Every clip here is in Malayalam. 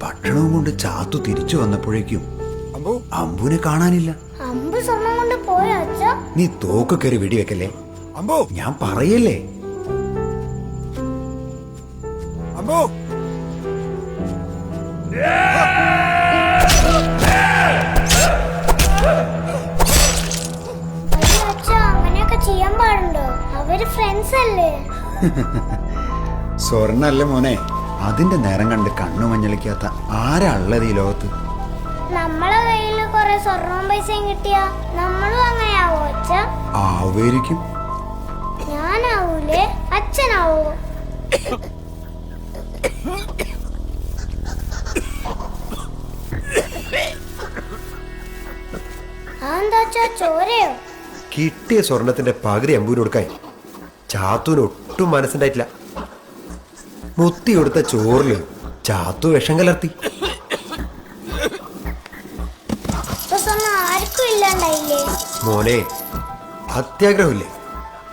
ഭക്ഷണവും കൊണ്ട് ചാത്തു തിരിച്ചു വന്നപ്പോഴേക്കും അമ്പുവിനെ കാണാനില്ല. അമ്പു സ്വർണം കൊണ്ട് പോയോ അച്ഛാ? നീ തോക്ക് കയറി വെടിവെക്കല്ലേ. അമ്പു, ഞാൻ പറയല്ലേ. അമ്പു, അയ്യോ അച്ഛാ, അങ്ങനെയൊക്കെ ചെയ്യാൻ പാടുണ്ടോ? അവര് ഫ്രണ്ട്സ് അല്ലേ? സ്വർണ്ണല്ലേ മോനെ, അതിന്റെ നേരം കണ്ട് കണ്ണു മഞ്ഞളിക്കാത്ത ആരാ ഉള്ളത് ഈ ലോകത്ത്? നമ്മളെ കയ്യില് കൊറേ സ്വർണവും പൈസയും കിട്ടിയാ നമ്മളും അങ്ങനെയാവോ അച്ഛാ? ആവുമായിരിക്കും. ഞാനാവൂലേ? അച്ഛനാവോ? അതെന്താ അച്ഛാ, ചോരയോ? കിട്ടിയ സ്വർണത്തിന്റെ പകുതി അമ്പൂന് കൊടുക്കായി ചാത്തൂന് ഒട്ടും മനസ്സുണ്ടായിട്ടില്ല. മുത്തി കൊടുത്ത ചോറില് ചാത്തു വിഷം കലർത്തി. ഇപ്പൊ സ്വർണം ആർക്കും ഇല്ലാണ്ടായില്ലേ? മോനെ, അത്യാഗ്രഹമില്ലേ,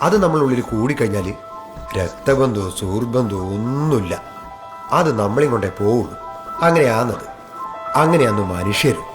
അത് നമ്മളുള്ളിൽ കൂടിക്കഴിഞ്ഞാല് രക്തബന്ധവും സുഹൃബന്ധവും ഒന്നുമില്ല. അത് നമ്മളെയും കൊണ്ടേ പോവുള്ളൂ. അങ്ങനെയാന്നത്. അങ്ങനെയാന്ന് മനുഷ്യരും.